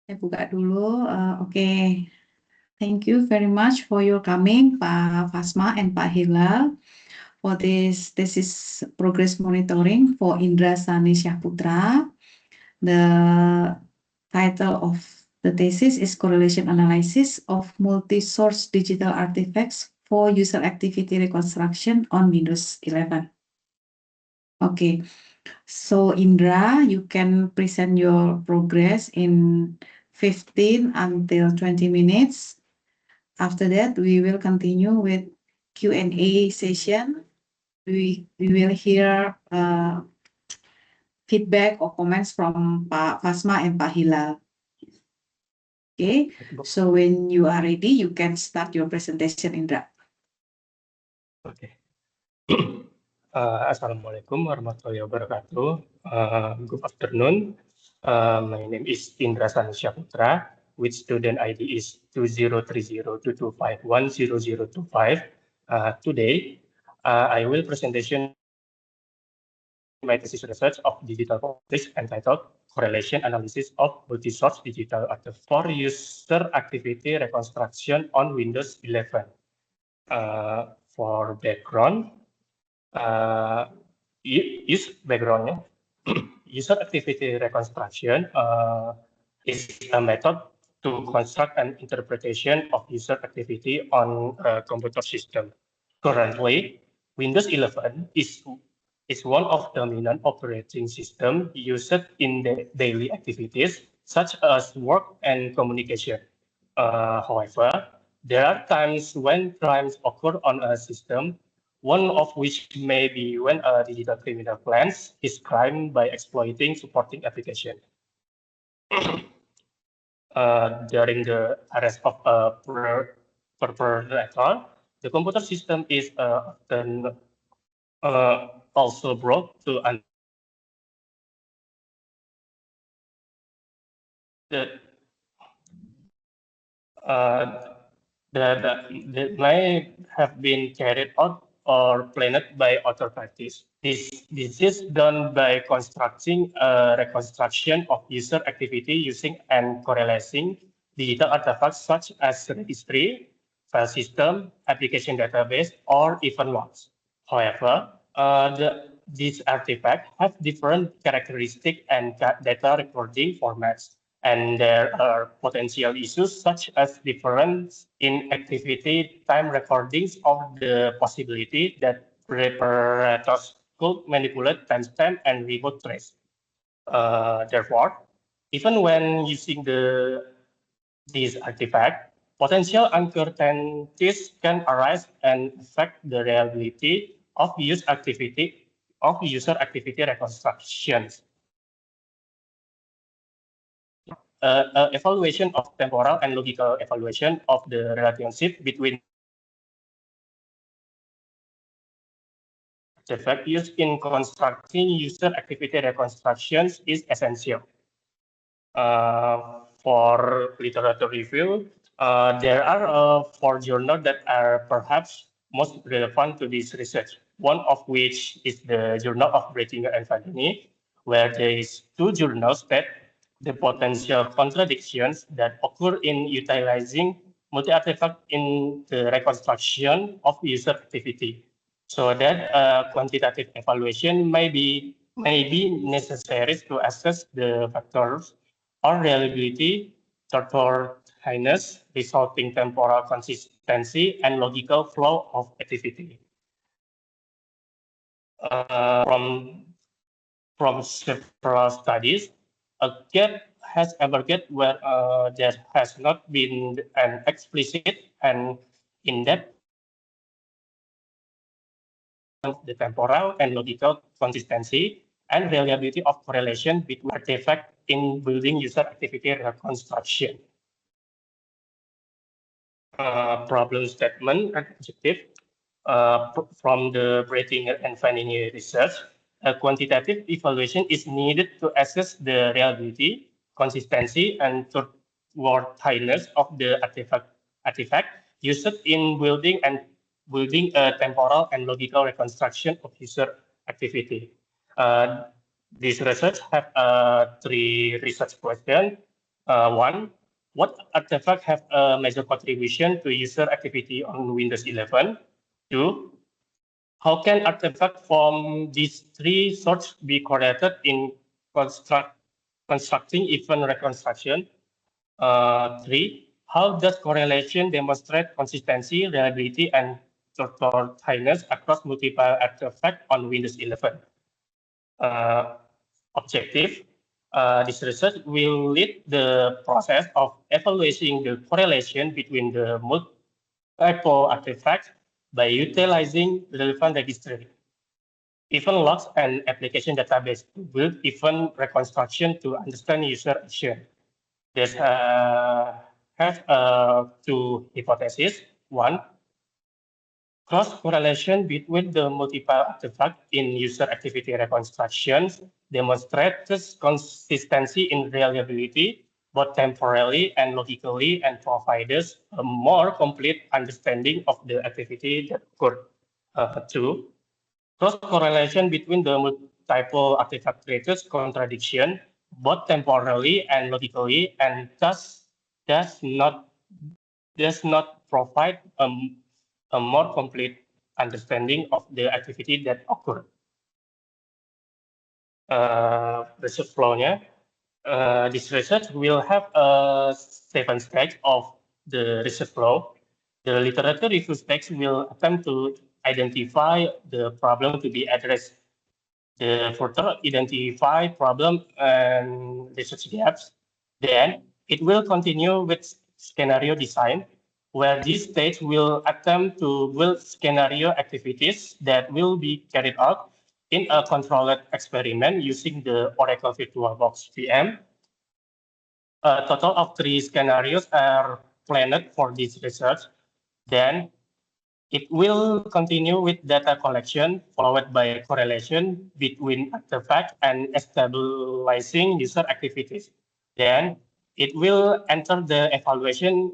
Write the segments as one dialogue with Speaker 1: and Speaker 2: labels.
Speaker 1: Saya buka dulu. Oke. Thank you very much for your coming, Pak Fasma and Pak Hilal, for this is progress monitoring for Indra Sani Syahputra. The title of the thesis is Correlation Analysis of Multi-Source Digital Artifacts for User Activity Reconstruction on Windows 11. Okay, so Indra, you can present your progress in 15 until 20 minutes. After that, we will continue with Q&A session. We will hear feedback or comments from Pak Fasma and Pak Hilal. Okay, so when you are ready, you can start your presentation, Indra.
Speaker 2: Okay. Assalamualaikum warahmatullahi wabarakatuh. Good afternoon. My name is Indra Sani Syahputra, with student ID is 203022510025. Today, I will presentation my thesis research of digital politics entitled Correlation Analysis of Multi-Source Digital Artifacts for User Activity Reconstruction on Windows 11. For background, backgroundnya, user activity reconstruction is a method to construct an interpretation of user activity on a computer system. Currently, Windows 11 is one of the dominant operating system used in the daily activities such as work and communication. However, there are times when crimes occur on a system, one of which may be when a digital criminal plans his crime by exploiting supporting application. During the arrest of a perpetrator, the computer system is often also brought to that may have been carried out or planned by other parties. This is done by constructing a reconstruction of user activity using and correlating digital artifacts such as registry, file system, application database, or even logs. However, these artifacts have different characteristics and data recording formats, and there are potential issues such as difference in activity time recordings or the possibility that preparators could manipulate timestamp and remote trace. Therefore, even when using these artifacts, potential uncertainties can arise and affect the reliability of user activity reconstructions. Evaluation of temporal and logical evaluation of the relationship between the fact used in constructing user activity reconstructions is essential. For literature review, there are 4 journals that are perhaps most relevant to this research. One of which is the Journal of Breitinger and Fadini, where there is 2 journals that the potential contradictions that occur in utilizing multi-artifact in the reconstruction of user activity, so that quantitative evaluation may be necessary to assess the factors or reliability, trustworthiness, resulting temporal consistency, and logical flow of activity. From several studies, a gap has emerged where there has not been an explicit and in-depth the temporal and logical consistency and reliability of correlation between artifacts in building user activity reconstruction. Problem statement and objective from the Breitinger and Fadini research. A quantitative evaluation is needed to assess the reliability, consistency, and trustworthiness of the artifact used in building a temporal and logical reconstruction of user activity. This research have 3 research questions. One, what artifacts have a major contribution to user activity on Windows 11? Two, how can artifacts from these three sorts be correlated in constructing event reconstruction? Three, how does correlation demonstrate consistency, reliability, and trustworthiness across multiple artifacts on Windows 11? Objective. This research will lead the process of evaluating the correlation between the multiple artifacts by utilizing relevant registry, event logs, and application database to build event reconstruction to understand user action. There's have two hypotheses. One, cross-correlation between the multiple artifacts in user activity reconstructions demonstrates consistency in reliability, both temporally and logically, and provides a more complete understanding of the activity that occurred. Two, cross-correlation between the multiple artifact creates contradiction, both temporally and logically, and thus does not provide a more complete understanding of the activity that occurred. Research flow-nya, this research will have a 7 stage of the research flow. The literature review stage will attempt to identify the problem to be addressed. The further identify problem and research gaps. Then it will continue with scenario design, where this stage will attempt to build scenario activities that will be carried out in a controlled experiment using the Oracle VirtualBox VM. A total of 3 scenarios are planned for this research. Then it will continue with data collection, followed by correlation between artifacts and stabilizing user activities. Then it will enter the evaluation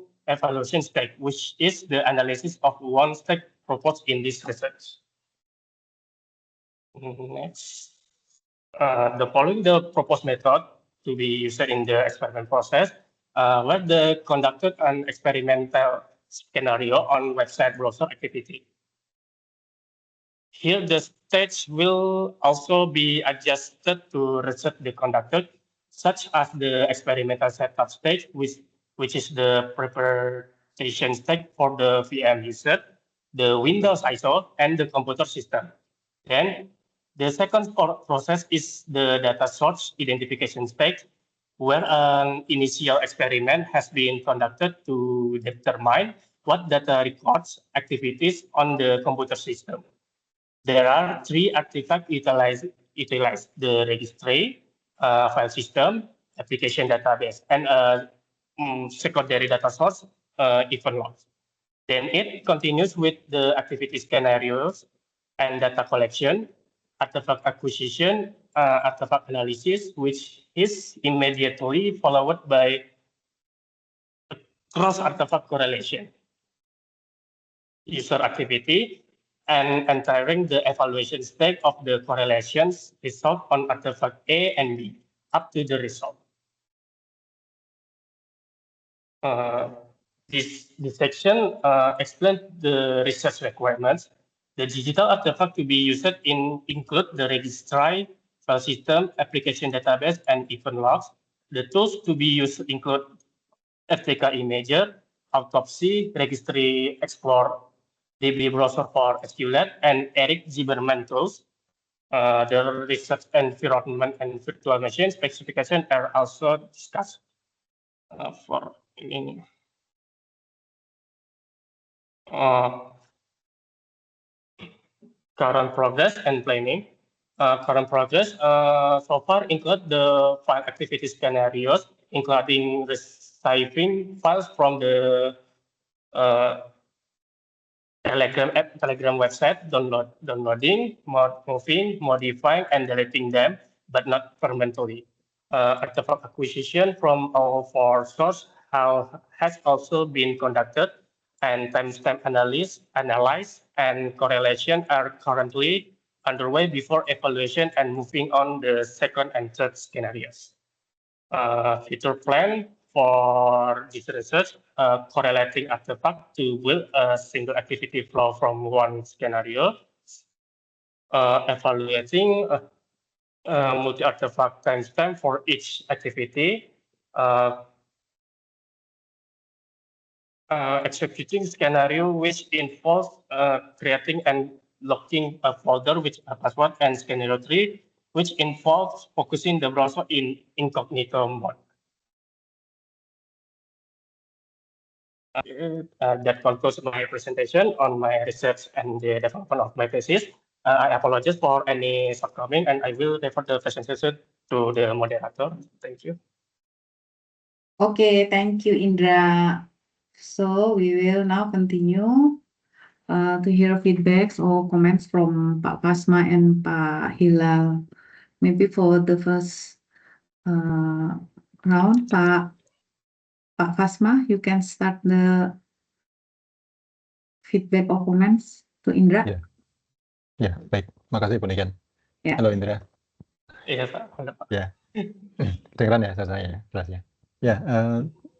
Speaker 2: stage, which is the analysis of one step proposed in this research. Next, the following the proposed method to be used in the experiment process, where the conducted an experimental scenario on website browser activity. Here, the stage will also be adjusted to research the conducted, such as the experimental setup stage, which is the preparation stage for the VM user, the Windows ISO, and the computer system. Then, the second process is the data source identification stage, where an initial experiment has been conducted to determine what data records activities on the computer system. There are 3 artifacts utilized, the registry, file system, application database, and secondary data source, event logs. Then it continues with the activity scenarios and data collection, artifact acquisition, artifact analysis, which is immediately followed by cross-artifact correlation, user activity, and entering the evaluation stage of the correlations result on artifact A and B up to the result. This section explains the research requirements. The digital artifact to be used include the registry, file system, application database, and event logs. The tools to be used include FTK Imager, Autopsy, Registry Explorer, DB Browser for SQLite, and Eric Zimmerman tools. The research environment and virtual machine specification are also discussed for ini. Current progress and planning. Current progress so far include the file activity scenarios, including receiving files from the Telegram website, downloading, moving, modifying, and deleting them, but not permanently. Artifact acquisition from all 4 sources has also been conducted, and timestamp analysis and correlation are currently underway before evaluation and moving on the second and third scenarios. Future plan, for this research, correlating artifact to build a single activity flow from one scenario, evaluating multi-artifact timestamp for each activity, executing scenario which involves creating and locking a folder with a password, and scenario 3, which involves focusing the browser in incognito mode. That concludes my presentation on my research and the development of my thesis. I apologize for any shortcoming, and I will refer the presentation to the moderator. Thank you.
Speaker 1: Okay, thank you, Indra. So we will now continue to hear feedbacks or comments from Pak Pasma and Pak Hilal. Maybe for the first round, Pak Pasma, you can start the feedback or comments to Indra.
Speaker 3: Ya. Ya, baik. Makasih, Bu Niken.
Speaker 1: Ya.
Speaker 3: Halo, Indra.
Speaker 2: Iya, Pak.
Speaker 3: Ya. Dengeran ya saya jelasnya. Ya,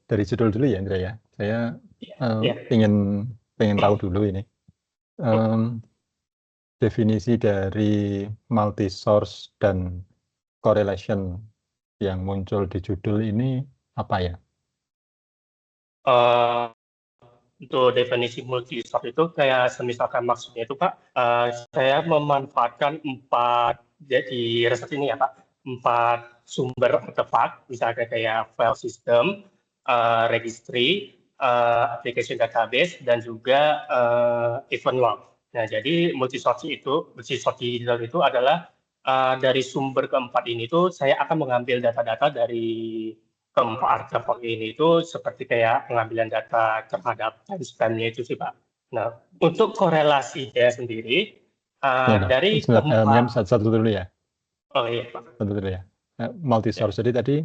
Speaker 3: dari judul dulu ya, Indra ya. Saya pengen tahu dulu ini. Definisi dari multi-source dan correlation yang muncul di judul ini apa ya?
Speaker 2: Untuk definisi multi-source itu kayak misalkan maksudnya itu Pak, saya memanfaatkan 4, jadi riset ini ya Pak, 4 sumber artefak, misalnya kayak file system, registry, application database, dan juga event log. Nah, jadi multi-source digital itu adalah dari sumber keempat ini tuh saya akan mengambil data-data dari keempat artefak ini itu seperti kayak pengambilan data terhadap timestamp-nya itu sih Pak. Nah, untuk korelasinya sendiri dari
Speaker 3: keempat satu dulu ya.
Speaker 2: Oh iya Pak.
Speaker 3: Satu dulu ya. Multi source jadi tadi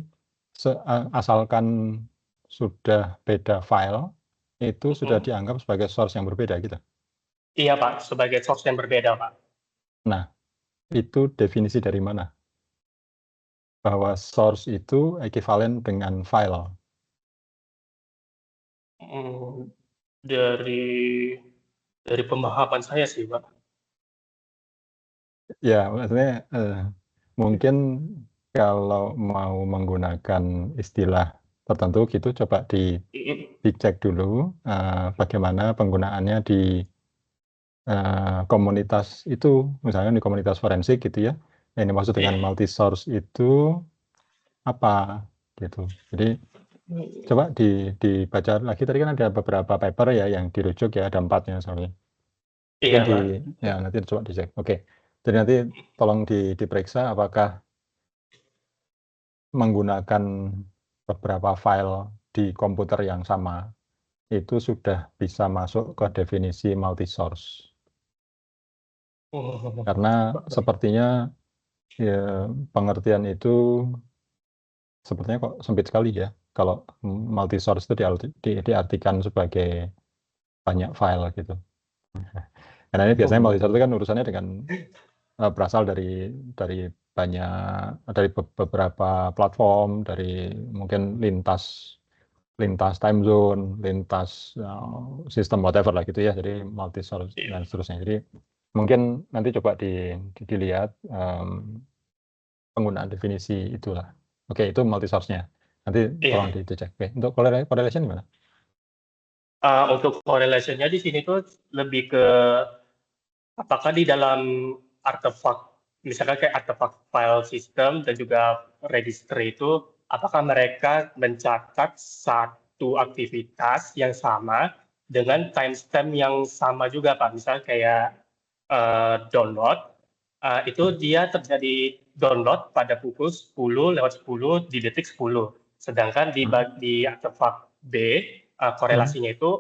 Speaker 3: asalkan sudah beda file itu sudah dianggap sebagai source yang berbeda gitu.
Speaker 2: Iya Pak, sebagai source yang berbeda Pak. Nah,
Speaker 3: itu definisi dari mana? Bahwa source itu ekuivalen dengan file.
Speaker 2: Dari pemahaman saya sih, Pak.
Speaker 3: Ya, maksudnya mungkin kalau mau menggunakan istilah tertentu gitu, coba dicek dulu bagaimana penggunaannya di komunitas itu, misalnya di komunitas forensik gitu ya. Yang dimaksud dengan multi source itu apa gitu. Jadi coba dibaca lagi, tadi kan ada beberapa paper ya yang dirujuk ya, ada 4-nya soalnya.
Speaker 2: Iya,
Speaker 3: ya nanti coba dicek. Oke. Jadi nanti tolong diperiksa apakah menggunakan beberapa file di komputer yang sama itu sudah bisa masuk ke definisi multi source. Karena sepertinya ya, pengertian itu sepertinya kok sempit sekali ya. Kalau multi source itu diartikan sebagai banyak file gitu. Karena ini biasanya multi source itu kan urusannya dengan berasal dari beberapa platform, dari mungkin lintas time zone, lintas sistem whatever lah gitu ya. Jadi multi source dan seterusnya. Jadi mungkin nanti coba dilihat penggunaan definisi itulah. Oke, itu multi source-nya. Nanti tolong dicek. Oke, untuk correlation gimana?
Speaker 2: Untuk correlation-nya di sini tuh lebih ke apakah di dalam artefak, misalkan kayak artefak file system dan juga registry itu, apakah mereka mencatat satu aktivitas yang sama dengan timestamp yang sama juga Pak? Misalnya kayak download, itu dia terjadi download pada pukul 10:10 di detik 10. Sedangkan di artefak B, korelasinya itu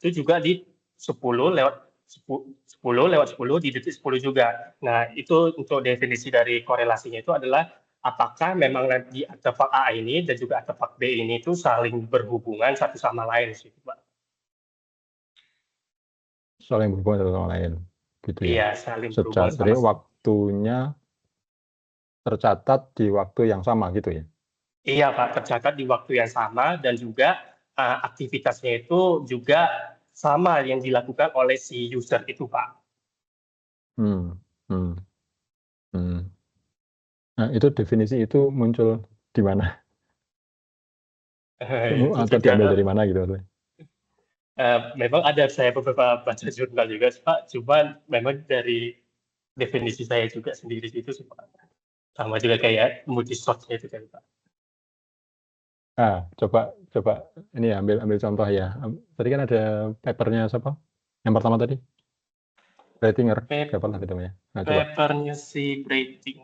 Speaker 2: juga di 10:10 di detik 10 juga. Nah, itu untuk definisi dari korelasinya itu adalah apakah memang di artefak A ini dan juga artefak B ini itu saling berhubungan satu sama lain sih, Pak.
Speaker 3: Saling berhubungan satu sama lain. Gitu ya.
Speaker 2: Iya, saling berhubungan.
Speaker 3: Jadi waktunya tercatat di waktu yang sama gitu ya.
Speaker 2: Iya Pak, tercatat di waktu yang sama dan juga aktivitasnya itu juga sama yang dilakukan oleh si user itu Pak.
Speaker 3: Hmm, hmm, hmm. Nah, itu definisi itu muncul di mana?
Speaker 2: Itu
Speaker 3: Atau diambil
Speaker 2: tidak
Speaker 3: dari mana gitu maksudnya?
Speaker 2: memang ada saya beberapa baca jurnal juga sih, Pak, cuman memang dari definisi saya juga sendiri itu sih Pak. Sama juga kayak multi source-nya itu kan Pak.
Speaker 3: Coba ini ambil contoh ya. Tadi kan ada papernya siapa? Yang pertama tadi, Reitinger, siapa lah namanya. Nah, coba.
Speaker 2: Papernya si Brating.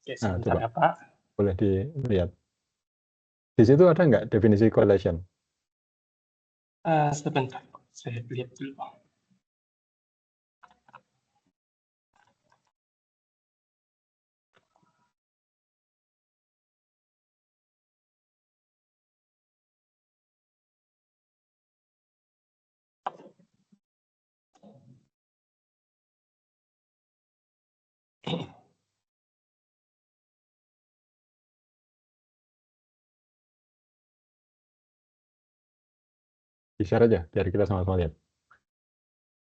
Speaker 2: Oke,
Speaker 3: Nah,
Speaker 2: sebentar
Speaker 3: coba
Speaker 2: ya Pak.
Speaker 3: boleh dilihat. Di situ ada nggak definisi correlation?
Speaker 2: Sebentar, Pak. Saya lihat dulu.
Speaker 3: Di-share aja, biar kita sama-sama lihat.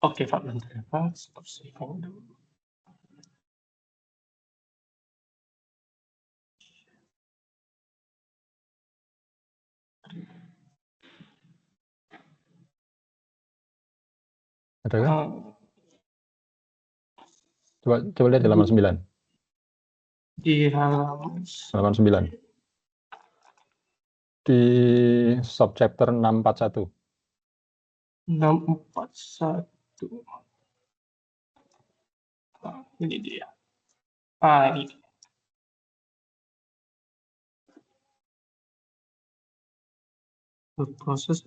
Speaker 2: Oke Pak, bentar ya Pak. Stop saving dulu.
Speaker 3: Ada kan?
Speaker 2: Uh,
Speaker 3: Coba lihat di halaman 9.
Speaker 2: di halaman
Speaker 3: Halaman 9. Di subchapter 641.
Speaker 2: 641. Ini dia. Ini. Proses.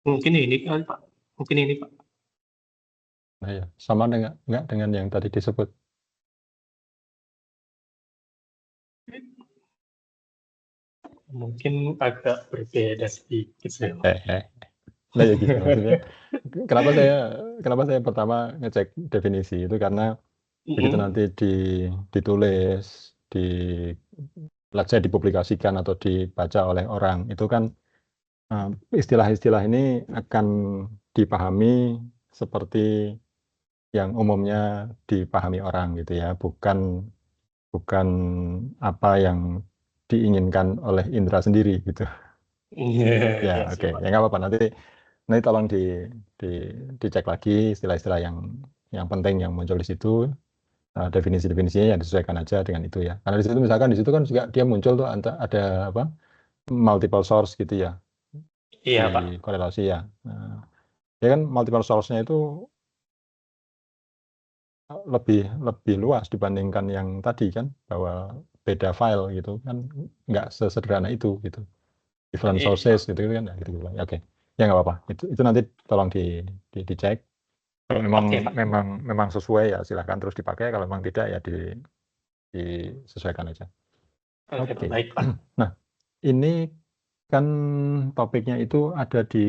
Speaker 2: Mungkin ini kali Pak. Mungkin ini Pak.
Speaker 3: Nah ya, sama nggak dengan yang tadi disebut?
Speaker 2: Mungkin agak berbeda sedikit sih.
Speaker 3: Nah ya gitu maksudnya. Kenapa saya pertama ngecek definisi itu karena begitu nanti ditulis, let's say dipublikasikan atau dibaca oleh orang, itu kan istilah-istilah ini akan dipahami seperti yang umumnya dipahami orang gitu ya, bukan apa yang diinginkan oleh indera sendiri gitu. Ya, oke. Ya nggak apa-apa. Nanti tolong dicek lagi istilah-istilah yang penting yang muncul di situ. Definisi-definisinya yang disesuaikan aja dengan itu ya. Karena di situ misalkan di situ kan juga dia muncul tuh ada apa? Multiple source gitu ya.
Speaker 2: Iya Pak.
Speaker 3: Di korelasi ya. Nah, ya kan multiple source-nya itu lebih luas dibandingkan yang tadi kan, bahwa beda file gitu kan, nggak sesederhana itu gitu. Different
Speaker 2: Iya.
Speaker 3: sources gitu kan, ya, gitu. Ya, oke. Ya nggak apa-apa. Itu nanti tolong dicek. Kalau
Speaker 2: Oke, Pak.
Speaker 3: memang sesuai ya silahkan terus dipakai. Kalau memang tidak ya disesuaikan aja.
Speaker 2: Oke,
Speaker 3: Oke.
Speaker 2: baik Pak.
Speaker 3: Nah, ini kan topiknya itu ada di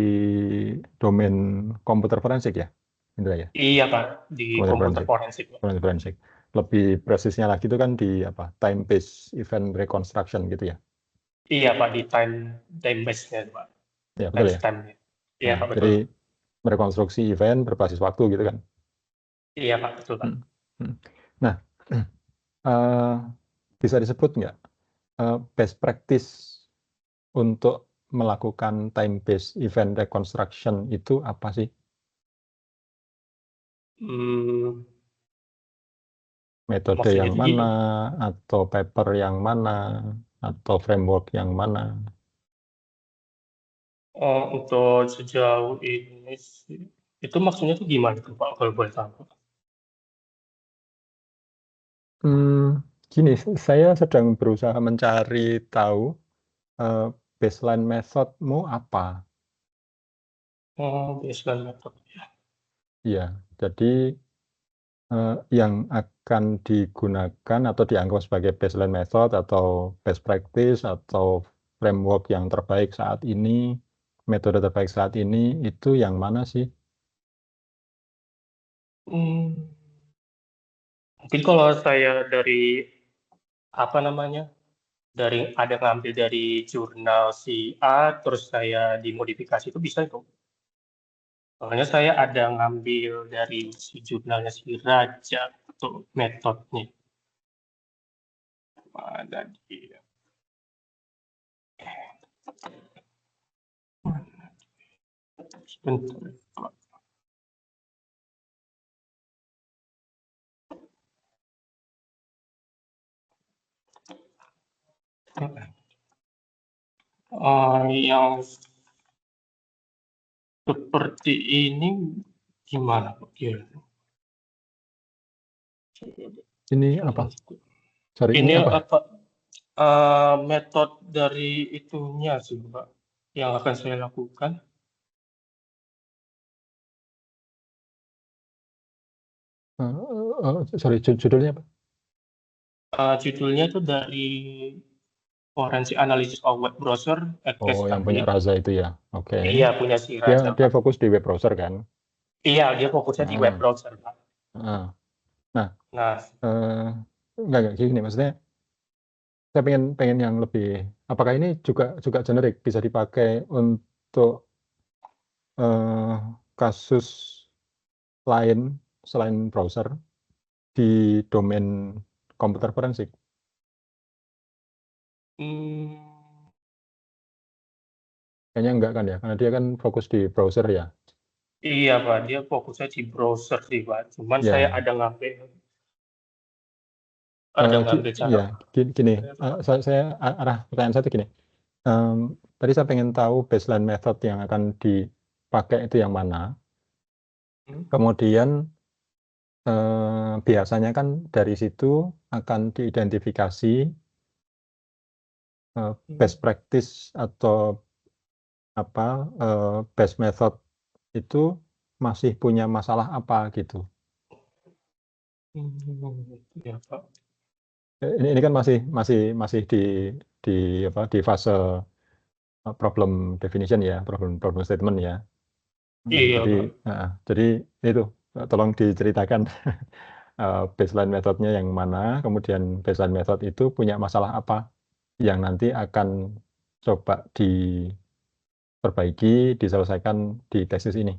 Speaker 3: domain komputer forensik ya, Indra ya?
Speaker 2: Iya Pak, di komputer forensik Pak.
Speaker 3: Komputer forensik. Lebih presisnya lagi itu kan di apa? Time based event reconstruction gitu ya?
Speaker 2: Iya Pak, di time base-nya Pak.
Speaker 3: Ya betul ya.
Speaker 2: Time-nya. Iya
Speaker 3: Nah,
Speaker 2: Pak, betul.
Speaker 3: jadi merekonstruksi event berbasis waktu gitu kan?
Speaker 2: Iya Pak, betul Pak.
Speaker 3: Nah, bisa disebut nggak best practice untuk melakukan time based event reconstruction itu apa sih? Metode yang mana, atau paper yang mana, atau framework yang mana?
Speaker 2: Untuk sejauh ini sih, itu maksudnya tuh gimana tuh Pak, kalau boleh tahu?
Speaker 3: Gini, saya sedang berusaha mencari tahu baseline methodmu apa.
Speaker 2: Baseline method ya.
Speaker 3: Iya, jadi yang akan digunakan atau dianggap sebagai baseline method atau best practice atau framework yang terbaik saat ini, metode terbaik saat ini, itu yang mana sih?
Speaker 2: Mungkin kalau saya dari apa namanya, ada ngambil dari jurnal si A, terus saya dimodifikasi itu bisa itu. Soalnya saya ada ngambil dari si jurnalnya si Raja untuk metodenya. Mana dia? Sebentar. Yang seperti ini gimana Pak?
Speaker 3: Ini apa? Sorry,
Speaker 2: Ini
Speaker 3: ini apa?
Speaker 2: apa? Metode dari itunya sih Pak, yang akan saya lakukan.
Speaker 3: Sorry, judulnya apa?
Speaker 2: Judulnya itu dari Forensic Analysis of Web Browser
Speaker 3: Oh, yang punya
Speaker 2: Study.
Speaker 3: Raza itu ya. Oke.
Speaker 2: Iya, punya si
Speaker 3: Dia
Speaker 2: Raja,
Speaker 3: dia
Speaker 2: Pak.
Speaker 3: fokus di web browser kan?
Speaker 2: Iya, dia fokusnya di web browser, Pak.
Speaker 3: Nah,
Speaker 2: Nah,
Speaker 3: enggak gini maksudnya. Saya pengen yang lebih. Apakah ini juga generik bisa dipakai untuk kasus lain selain browser di domain komputer forensik? Kayaknya enggak kan ya, karena dia kan fokus di browser ya.
Speaker 2: iya, Pak, dia fokusnya di browser sih, Pak. Cuman
Speaker 3: Ya.
Speaker 2: saya ada ngambil cara.
Speaker 3: Ya, gini, saya arah pertanyaan saya itu gini. Tadi saya pengen tahu baseline method yang akan dipakai itu yang mana. Kemudian biasanya kan dari situ akan diidentifikasi best practice atau apa best method itu masih punya masalah apa gitu.
Speaker 2: Ya, Pak.
Speaker 3: Ini kan masih di fase problem definition ya, problem statement ya.
Speaker 2: Iya,
Speaker 3: Jadi itu tolong diceritakan baseline metodenya yang mana, kemudian baseline method itu punya masalah apa yang nanti akan coba diperbaiki, diselesaikan di tesis ini.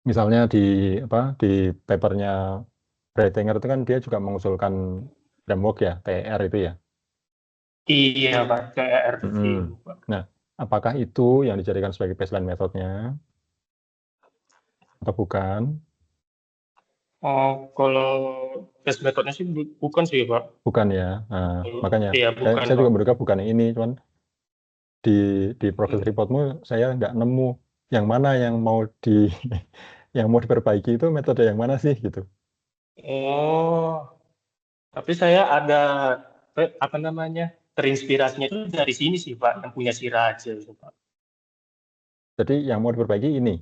Speaker 3: Misalnya di papernya Breitinger itu kan dia juga mengusulkan framework ya, TER itu ya.
Speaker 2: Iya, Pak, TER.
Speaker 3: Nah, apakah itu yang dijadikan sebagai baseline metodenya atau bukan?
Speaker 2: Kalau best metodenya sih bukan sih, Pak.
Speaker 3: Bukan ya. Nah, makanya
Speaker 2: Iya, bukan,
Speaker 3: saya juga
Speaker 2: Pak.
Speaker 3: menduga bukan yang ini, cuman di progress reportmu saya nggak nemu yang mana yang mau yang mau diperbaiki itu metode yang mana sih gitu.
Speaker 2: Oh, tapi saya ada apa namanya, terinspirasinya itu dari sini sih Pak, yang punya si Raja itu Pak.
Speaker 3: Jadi yang mau diperbaiki ini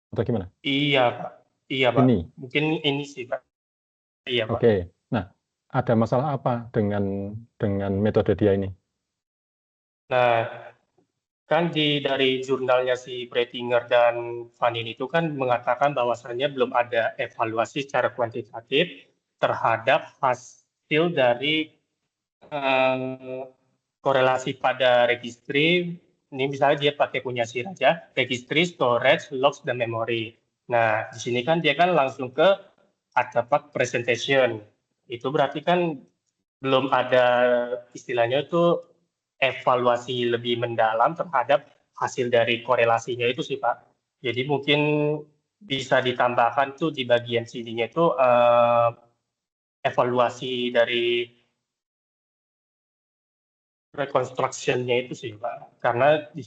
Speaker 3: atau gimana?
Speaker 2: Iya Pak, iya Pak.
Speaker 3: Ini.
Speaker 2: Mungkin ini sih Pak. Iya Pak.
Speaker 3: Oke. Nah, ada masalah apa dengan metode dia ini?
Speaker 2: Nah, kan dari jurnalnya si Breitinger dan Vanin itu kan mengatakan bahwasannya belum ada evaluasi secara kuantitatif terhadap hasil dari korelasi pada registry. Ini misalnya dia pakai punya si Raja, registry, storage, logs, dan memory. Nah, di sini kan dia kan langsung ke artifact presentation. Itu berarti kan belum ada istilahnya itu evaluasi lebih mendalam terhadap hasil dari korelasinya itu sih Pak. Jadi mungkin bisa ditambahkan tuh di bagian sininya itu evaluasi dari reconstruction-nya itu sih Pak. Karena di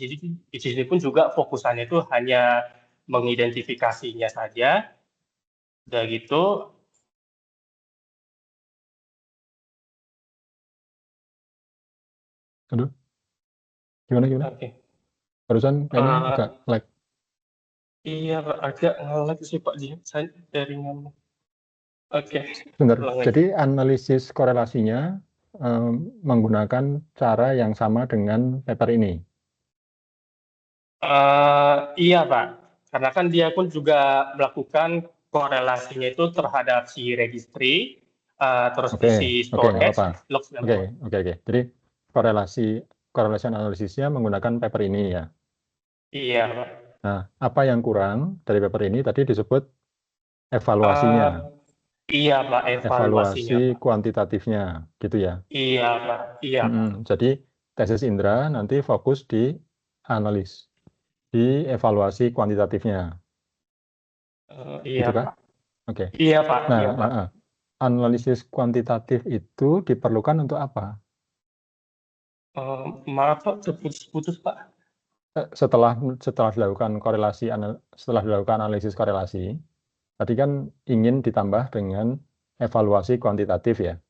Speaker 2: sini pun juga fokusannya itu hanya mengidentifikasinya saja. Udah gitu.
Speaker 3: Aduh. Gimana?
Speaker 2: Oke.
Speaker 3: Barusan kayaknya agak lag.
Speaker 2: Iya, Pak, agak nge-lag sih Pak saya jaringan. Oke.
Speaker 3: Benar. Jadi analisis korelasinya menggunakan cara yang sama dengan paper ini?
Speaker 2: Iya Pak, karena kan dia pun juga melakukan korelasinya itu terhadap si registry, terus
Speaker 3: Oke,
Speaker 2: si
Speaker 3: oke, nggak
Speaker 2: storage,
Speaker 3: apa-apa.
Speaker 2: logs dan
Speaker 3: Oke,
Speaker 2: memory.
Speaker 3: oke, oke. Jadi correlation analisisnya menggunakan paper ini ya.
Speaker 2: Iya Pak.
Speaker 3: Nah, apa yang kurang dari paper ini tadi disebut
Speaker 2: Eh,
Speaker 3: evaluasinya,
Speaker 2: iya Pak, evaluasinya
Speaker 3: evaluasi
Speaker 2: Pak.
Speaker 3: kuantitatifnya, gitu ya.
Speaker 2: Iya Pak, iya Pak.
Speaker 3: Jadi tesis Indra nanti fokus di analis, di evaluasi kuantitatifnya,
Speaker 2: Iya
Speaker 3: gitu kah?
Speaker 2: Pak.
Speaker 3: Oke.
Speaker 2: Iya Pak,
Speaker 3: Nah,
Speaker 2: iya Pak.
Speaker 3: analisis kuantitatif itu diperlukan untuk apa?
Speaker 2: Maaf Pak, terputus-putus Pak.
Speaker 3: Setelah dilakukan setelah dilakukan analisis korelasi, tadi kan ingin ditambah dengan evaluasi kuantitatif ya.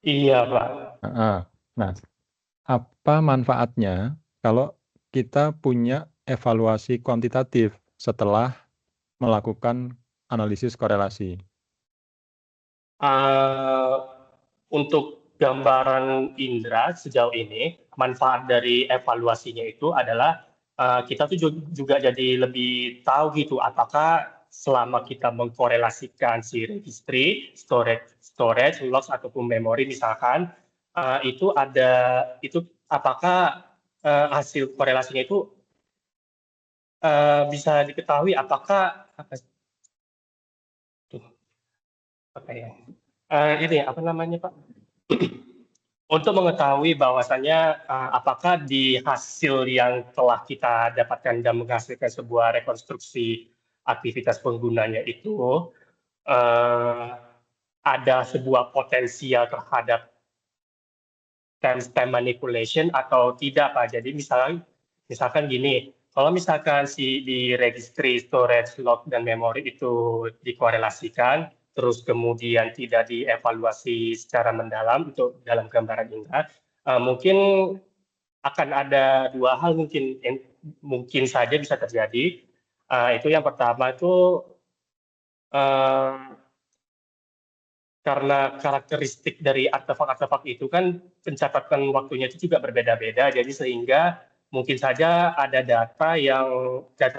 Speaker 2: Iya Pak.
Speaker 3: Nah, apa manfaatnya kalau kita punya evaluasi kuantitatif setelah melakukan analisis korelasi?
Speaker 2: Untuk gambaran Indra sejauh ini, manfaat dari evaluasinya itu adalah kita tuh juga jadi lebih tahu gitu apakah selama kita mengkorelasikan si registry, storage, logs ataupun memori misalkan itu apakah hasil korelasinya itu bisa diketahui apakah ini apa namanya Pak? Untuk mengetahui bahwasannya apakah di hasil yang telah kita dapatkan dan menghasilkan sebuah rekonstruksi aktivitas penggunanya itu ada sebuah potensial terhadap timestamp manipulation atau tidak Pak. Jadi misalkan gini, kalau misalkan di registry, storage, log, dan memori itu dikorelasikan, terus kemudian tidak dievaluasi secara mendalam untuk dalam gambaran Indra, mungkin akan ada dua hal mungkin saja bisa terjadi. Itu yang pertama itu karena karakteristik dari artefak-artefak itu kan pencatatan waktunya itu juga berbeda-beda, jadi sehingga mungkin saja ada data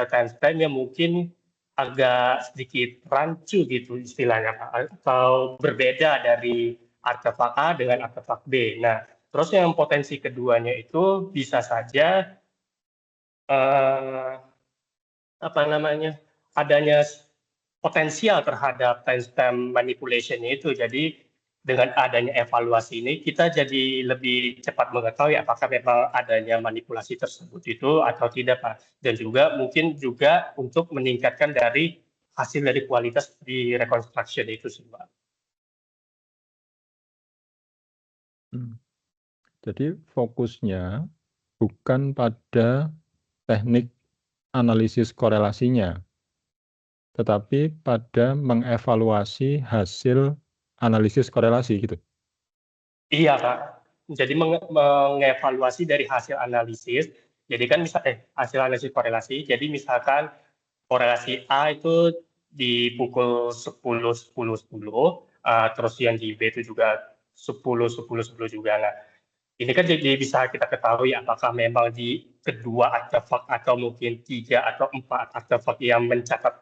Speaker 2: timestamp yang mungkin agak sedikit rancu gitu istilahnya Pak, atau berbeda dari artefak A dengan artefak B. Nah, terus yang potensi keduanya itu bisa saja adanya potensial terhadap timestamp manipulation itu. Jadi dengan adanya evaluasi ini kita jadi lebih cepat mengetahui apakah memang adanya manipulasi tersebut itu atau tidak Pak. Dan juga mungkin juga untuk meningkatkan dari hasil dari kualitas di reconstruction itu sih Pak.
Speaker 3: Jadi fokusnya bukan pada teknik analisis korelasinya, tetapi pada mengevaluasi hasil analisis korelasi gitu.
Speaker 2: Iya Pak. Jadi mengevaluasi dari hasil analisis. Jadi kan hasil analisis korelasi. Jadi misalkan korelasi A itu di pukul 10, 10, 10, terus yang di B itu juga 10, 10, 10 juga. Nah, ini kan jadi bisa kita ketahui apakah memang di kedua artefak atau mungkin 3 atau 4 artefak yang mencatat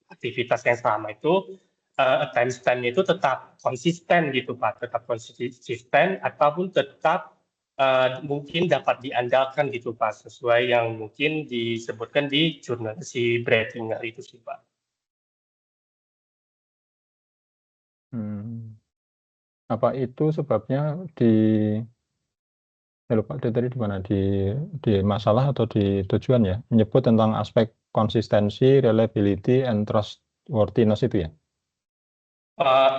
Speaker 2: aktivitas yang sama itu timestamp-nya itu tetap konsisten gitu Pak, tetap konsisten ataupun tetap mungkin dapat diandalkan gitu Pak, sesuai yang mungkin disebutkan di jurnal si Bretinger itu sih Pak.
Speaker 3: Apa itu sebabnya lupa tadi di mana, di masalah atau di tujuan ya, menyebut tentang aspek konsistensi, reliability, and trustworthiness itu ya?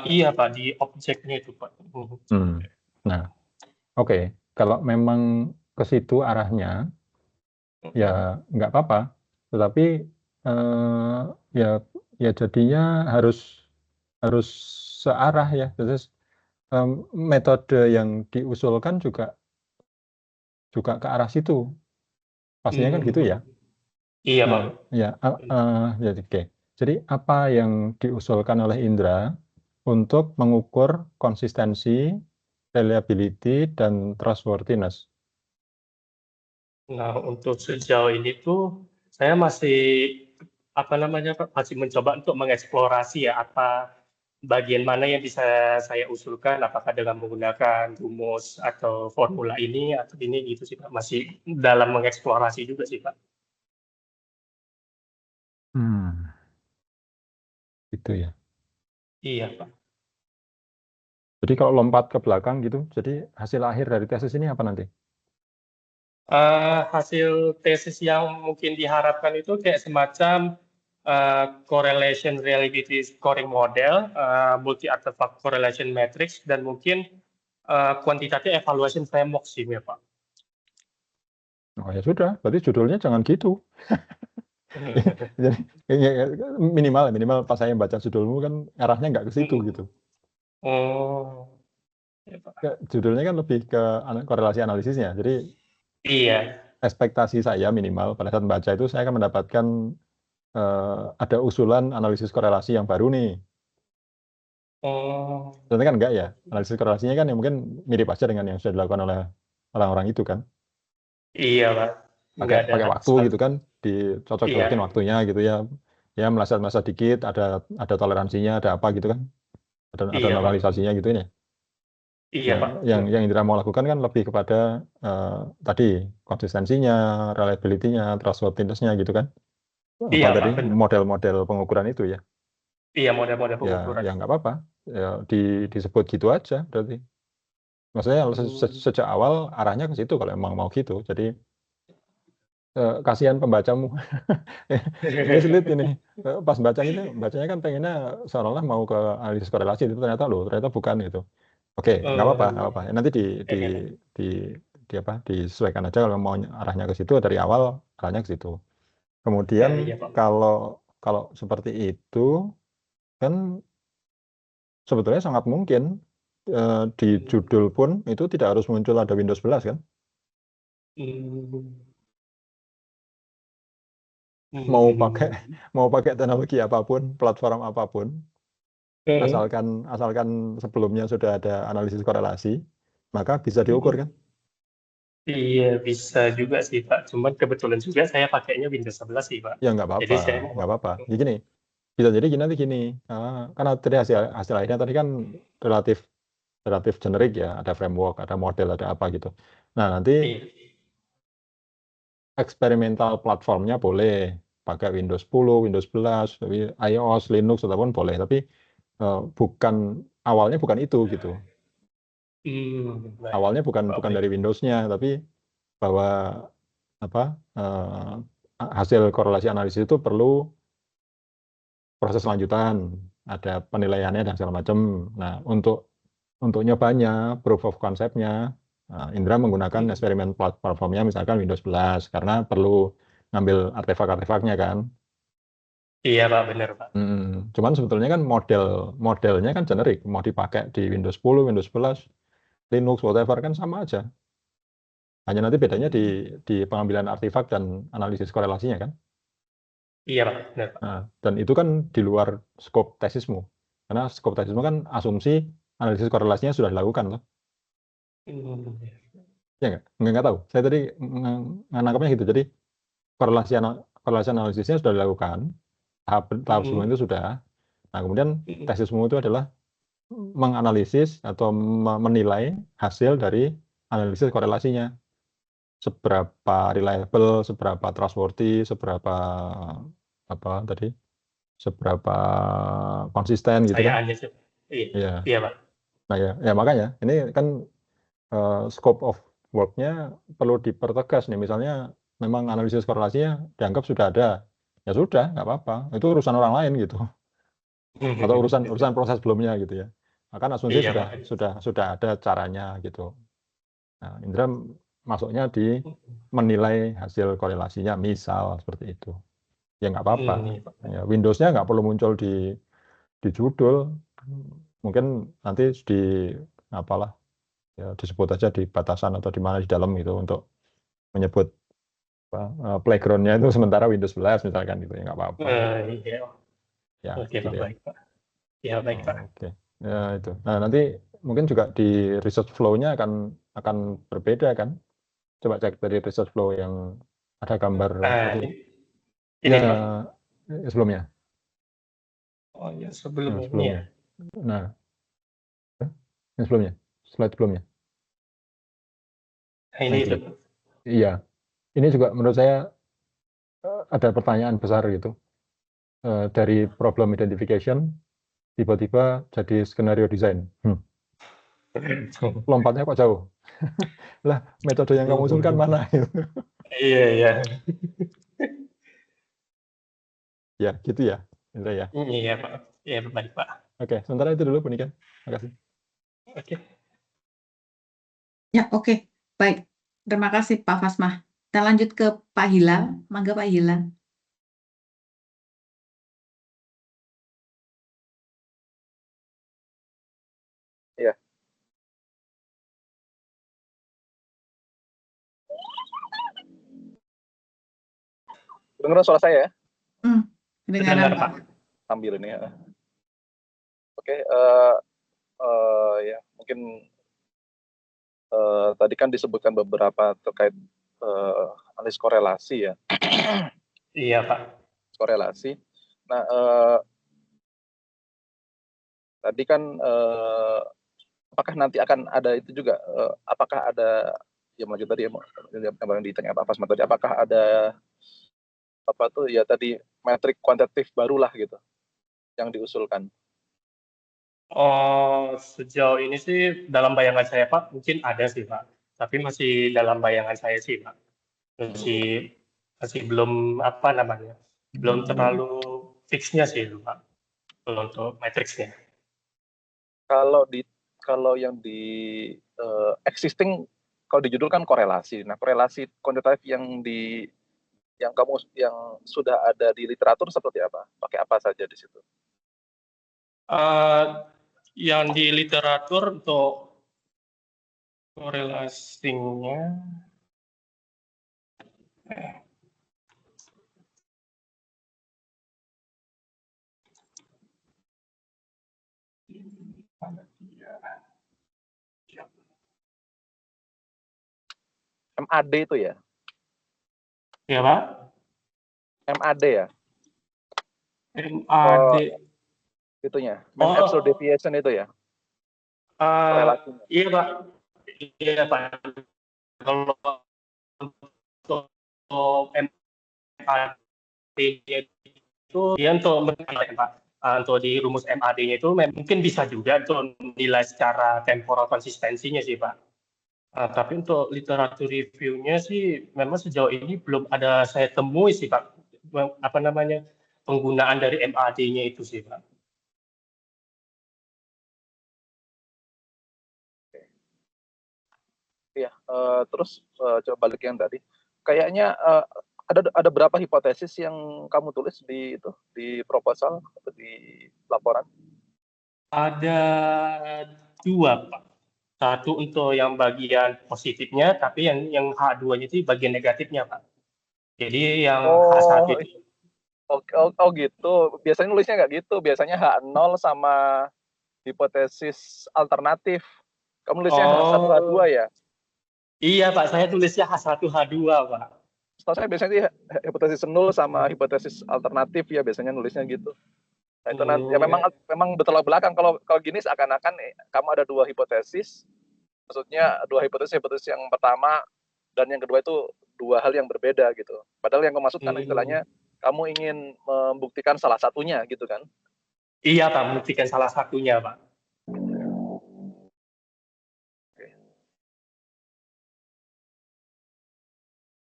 Speaker 2: Iya Pak, di objeknya itu Pak.
Speaker 3: Nah, oke. Kalau memang ke situ arahnya, ya nggak apa-apa. Tetapi ya jadinya harus searah ya. Terus metode yang diusulkan juga ke arah situ. Pastinya kan gitu ya.
Speaker 2: Iya Pak.
Speaker 3: Ya, oke. Jadi apa yang diusulkan oleh Indra untuk mengukur konsistensi, reliability dan trustworthiness.
Speaker 2: Nah, untuk sejauh ini tuh saya masih Pak, masih mencoba untuk mengeksplorasi ya bagian mana yang bisa saya usulkan, apakah dengan menggunakan rumus atau formula ini atau ini gitu sih Pak. Masih dalam mengeksplorasi juga sih Pak.
Speaker 3: Gitu ya.
Speaker 2: Iya Pak.
Speaker 3: Jadi kalau lompat ke belakang gitu, jadi hasil akhir dari tesis ini apa nanti?
Speaker 2: Hasil tesis yang mungkin diharapkan itu kayak semacam correlation reliability scoring model, multi artifact correlation matrix, dan mungkin quantitative evaluation framework sih ya Pak.
Speaker 3: Oh ya sudah, berarti judulnya jangan gitu. Jadi minimal pas saya baca judulmu kan arahnya nggak ke situ gitu.
Speaker 2: Oh, ya Pak.
Speaker 3: Judulnya kan lebih ke korelasi analisisnya. Jadi
Speaker 2: Iya.
Speaker 3: ekspektasi saya minimal pada saat membaca itu saya akan mendapatkan ada usulan analisis korelasi yang baru nih.
Speaker 2: Oh,
Speaker 3: Ternyata kan enggak ya. Analisis korelasinya kan yang mungkin mirip aja dengan yang sudah dilakukan oleh orang-orang itu kan.
Speaker 2: iya Pak. Nggak ada
Speaker 3: Pakai waktu gitu kan, dicocok-cocokin
Speaker 2: Iya.
Speaker 3: waktunya gitu ya. Ya meleset-meleset dikit, ada toleransinya, ada apa gitu kan. Ada
Speaker 2: Iya Pak.
Speaker 3: normalisasinya gitu ini.
Speaker 2: Iya
Speaker 3: Nah,
Speaker 2: Pak.
Speaker 3: yang Indra mau lakukan kan lebih kepada tadi konsistensinya, reliability-nya, trustworthiness-nya gitu kan.
Speaker 2: Iya
Speaker 3: Apa
Speaker 2: Pak,
Speaker 3: tadi
Speaker 2: benar.
Speaker 3: model-model pengukuran itu ya.
Speaker 2: Iya, model-model
Speaker 3: Ya,
Speaker 2: pengukuran.
Speaker 3: ya nggak apa-apa. Ya, disebut gitu aja berarti. Maksudnya sejak awal arahnya ke situ kalau emang mau gitu. Jadi kasihan pembacamu. Ini sulit ini. Pas bacanya kan pengennya seolah-olah mau ke analisis korelasi itu ternyata bukan gitu. Oke, nggak apa-apa. Nanti disesuaikan aja kalau mau arahnya ke situ dari awal arahnya ke situ. Kemudian
Speaker 2: Iya Pak.
Speaker 3: kalau seperti itu kan sebetulnya sangat mungkin di judul pun itu tidak harus muncul ada Windows 11 kan? Mau pakai teknologi apapun, platform apapun, asalkan sebelumnya sudah ada analisis korelasi, maka bisa diukur kan?
Speaker 2: Iya, bisa juga sih Pak. Cuman kebetulan juga saya pakainya Windows 11 sih Pak.
Speaker 3: Ya nggak
Speaker 2: Jadi
Speaker 3: apa-apa,
Speaker 2: saya
Speaker 3: nggak apa-apa. Jadi gini, bisa jadi nanti gini, karena tadi hasil akhirnya tadi kan relatif generik ya, ada framework, ada model, ada apa gitu. Nah nanti
Speaker 2: iya.
Speaker 3: eksperimental platformnya boleh pakai Windows 10, Windows 11, iOS, Linux ataupun boleh, tapi awalnya bukan itu gitu.
Speaker 2: Baik.
Speaker 3: Awalnya bukan dari Windows-nya, tapi bahwa hasil korelasi analisis itu perlu proses lanjutan, ada penilaiannya dan segala macam. Nah, untuk nyobanya, proof of concept-nya, Indra menggunakan eksperimen platformnya misalkan Windows 11 karena perlu ngambil artefak-artefaknya kan.
Speaker 2: Iya Pak, benar Pak.
Speaker 3: Cuman sebetulnya kan modelnya kan generik, mau dipakai di Windows 10, Windows 11, Linux, whatever kan sama aja. Hanya nanti bedanya di pengambilan artefak dan analisis korelasinya kan.
Speaker 2: Iya Pak, benar Pak.
Speaker 3: Nah, dan itu kan di luar skop tesismu. Karena skop tesismu kan asumsi analisis korelasinya sudah dilakukan loh. Ya nggak tahu. Saya tadi menangkapnya gitu. Jadi korelasi analisisnya sudah dilakukan. Tahap sebelum itu sudah. Nah, kemudian tesismu itu adalah menganalisis atau menilai hasil dari analisis korelasinya. Seberapa reliable, seberapa trustworthy, seberapa seberapa konsisten gitu kan.
Speaker 2: Saya hanya sih.
Speaker 3: Iya.
Speaker 2: Iya Pak.
Speaker 3: Nah ya makanya ini kan scope of work-nya perlu dipertegas nih. Misalnya memang analisis korelasinya dianggap sudah ada, ya sudah nggak apa-apa. Itu urusan orang lain gitu. Atau urusan proses sebelumnya gitu ya. Akan asumsi
Speaker 2: Iya Pak.
Speaker 3: sudah ada caranya gitu. Nah, Indra masuknya di menilai hasil korelasinya misal seperti itu. Ya nggak apa-apa.
Speaker 2: Iya, Pak.
Speaker 3: Ya, Windows-nya nggak perlu muncul di judul. Mungkin nanti disebut aja di batasan atau di mana di dalam gitu untuk menyebut playground-nya itu sementara Windows 11 misalkan gitu ya nggak apa-apa.
Speaker 2: Iya.
Speaker 3: Ya,
Speaker 2: Oke
Speaker 3: gitu
Speaker 2: Pak,
Speaker 3: ya.
Speaker 2: baik Pak. Ya baik Pak.
Speaker 3: Oke. Ya itu. Nah nanti mungkin juga di research flow-nya akan berbeda kan? Coba cek dari research flow yang ada gambar seperti
Speaker 2: ini
Speaker 3: ya,
Speaker 2: Pak.
Speaker 3: sebelumnya.
Speaker 2: Oh ya,
Speaker 3: Yang
Speaker 2: sebelumnya.
Speaker 3: sebelumnya. Nah, yang sebelumnya, slide sebelumnya.
Speaker 2: Nah, ini itu.
Speaker 3: Iya, ini juga menurut saya ada pertanyaan besar gitu. Dari problem identification tiba-tiba jadi skenario design. Lompatnya kok jauh. Lah, metode yang kamu usulkan mana?
Speaker 2: Iya, iya.
Speaker 3: Ya, gitu ya, Indra ya.
Speaker 2: Iya, Pak. Iya, baik, Pak.
Speaker 3: Oke, sementara itu dulu, Bu Nika. Terima kasih.
Speaker 2: Oke.
Speaker 1: Ya, oke. Baik. Terima kasih, Pak Fasma. Kita lanjut ke Pak Hilal. Mangga, Pak Hilal.
Speaker 4: Iya. Dengar suara saya ya?
Speaker 1: Kedengaran, Pak.
Speaker 4: Sambil ini ya. Oke, ya mungkin tadi kan disebutkan beberapa terkait analis korelasi ya.
Speaker 2: Iya, Pak.
Speaker 4: Korelasi. Nah, tadi kan apakah nanti akan ada itu juga? Apakah ada yang lagi tadi yang ditanya Pak Fasma tadi? Apakah ada apa tuh ya tadi metrik kuantitatif barulah gitu yang diusulkan?
Speaker 2: Oh, sejauh ini sih dalam bayangan saya, Pak, mungkin ada sih, Pak. Tapi masih dalam bayangan saya sih, Pak. Masih belum apa namanya, belum terlalu fixnya sih, Pak, untuk matriksnya.
Speaker 4: Kalau yang di existing, kalau di judul kan korelasi. Nah, korelasi kuantitatif yang sudah ada di literatur seperti apa? Pakai apa saja di situ?
Speaker 2: Yang di literatur untuk korelasinya,
Speaker 4: MAD itu ya?
Speaker 2: ya Pak?
Speaker 4: MAD ya?
Speaker 2: MAD.
Speaker 4: Itunya, mean absolute deviation itu ya?
Speaker 2: Iya Pak. Iya Pak. Kalau untuk MAD itu dia untuk Pak. Untuk di rumus MAD-nya itu mungkin bisa juga untuk nilai secara temporal konsistensinya sih Pak. Tapi untuk literatur review-nya sih memang sejauh ini belum ada saya temui sih Pak, apa namanya, penggunaan dari MAD-nya itu sih Pak.
Speaker 4: Iya, terus coba balik yang tadi. Kayaknya ada berapa hipotesis yang kamu tulis di proposal atau di laporan?
Speaker 2: Ada 2 Pak. Satu untuk yang bagian positifnya, tapi yang H2-nya itu bagian negatifnya Pak. Jadi yang H1 itu.
Speaker 4: Oh gitu. Biasanya nulisnya nggak gitu. Biasanya H0 sama hipotesis alternatif. Kamu nulisnya H1, H2 ya?
Speaker 2: Iya Pak, saya tulisnya H1, H2 Pak.
Speaker 4: Setahu saya biasanya hipotesis nol sama hipotesis alternatif ya biasanya nulisnya gitu. Nah itu nanti ya memang bertolak belakang kalau gini seakan-akan kamu ada 2 hipotesis. Maksudnya 2 hipotesis yang pertama dan yang kedua itu 2 hal yang berbeda gitu. Padahal yang kamu istilahnya kamu ingin membuktikan salah satunya gitu kan?
Speaker 2: Iya Pak, membuktikan salah satunya Pak.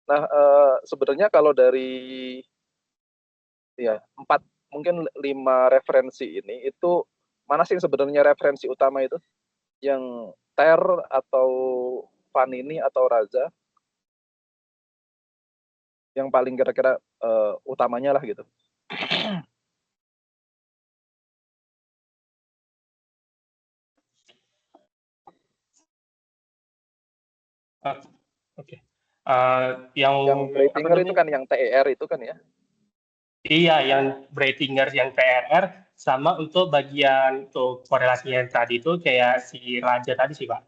Speaker 4: Nah, sebenarnya kalau dari ya 5 referensi ini itu mana sih sebenarnya referensi utama itu? Yang Ter atau Vanini atau Raza? Yang paling kira-kira utamanya lah gitu.
Speaker 2: Oke. Yang
Speaker 4: Breitinger itu kan yang TER itu kan ya?
Speaker 2: Iya, yang Breitinger yang TRR sama untuk bagian untuk korelasinya yang tadi itu kayak si Raja tadi sih Pak,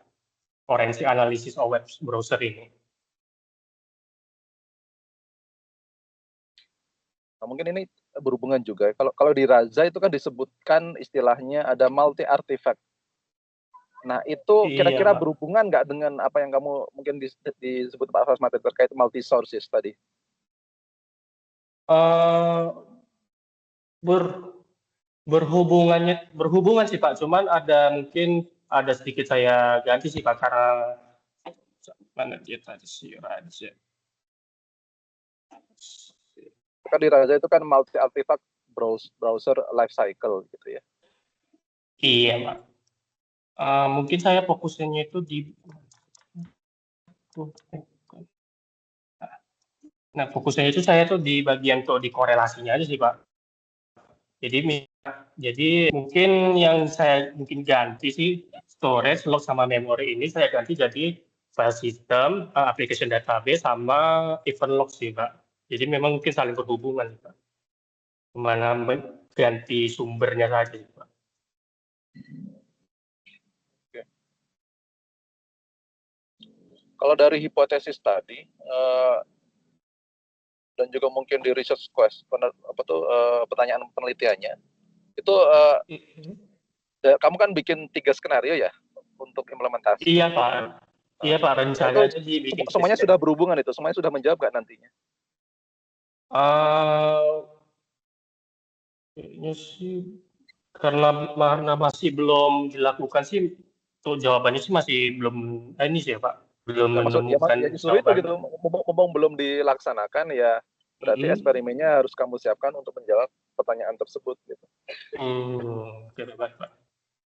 Speaker 2: forensic analysis of web browser ini.
Speaker 4: Nah, mungkin ini berhubungan juga. Kalau di Raza itu kan disebutkan istilahnya ada multi artifact. Nah, itu
Speaker 2: Iya,
Speaker 4: kira-kira
Speaker 2: Pak.
Speaker 4: berhubungan nggak dengan apa yang kamu mungkin disebut Pak Fasma terkait multi sources tadi?
Speaker 2: Eh, berhubungan sih Pak, cuman mungkin ada sedikit saya ganti sih Pak karena mana dia tadi sih Raja.
Speaker 4: Kan di Raza itu kan multi artifact browser life cycle gitu ya.
Speaker 2: Iya Pak. Mungkin saya fokusnya itu di Nah, fokusnya itu saya tuh di bagian tuh di korelasinya aja sih, Pak. Jadi mungkin yang saya mungkin ganti sih storage, log sama memori ini saya ganti jadi file system, application database sama event log sih, Pak. Jadi memang mungkin saling berhubungan, Pak. Mana ganti sumbernya saja, Pak.
Speaker 4: Oke. Kalau dari hipotesis tadi dan juga mungkin di research quest pertanyaan penelitiannya itu kamu kan bikin 3 skenario ya untuk implementasi.
Speaker 2: Iya, Pak. Iya, Pak.
Speaker 4: Nah,
Speaker 2: Rencananya
Speaker 4: itu
Speaker 2: dibikin
Speaker 4: semuanya
Speaker 2: sistem.
Speaker 4: sudah berhubungan itu, semuanya sudah menjawab nggak nantinya?
Speaker 2: Kayaknya sih karena masih belum dilakukan sih, untuk jawabannya sih masih belum ini sih ya Pak, belum
Speaker 4: Ya,
Speaker 2: menemukan
Speaker 4: ya justru itu
Speaker 2: jawaban.
Speaker 4: gitu, mumpung belum dilaksanakan ya berarti eksperimennya harus kamu siapkan untuk menjawab pertanyaan tersebut gitu.
Speaker 2: Oke, Pak.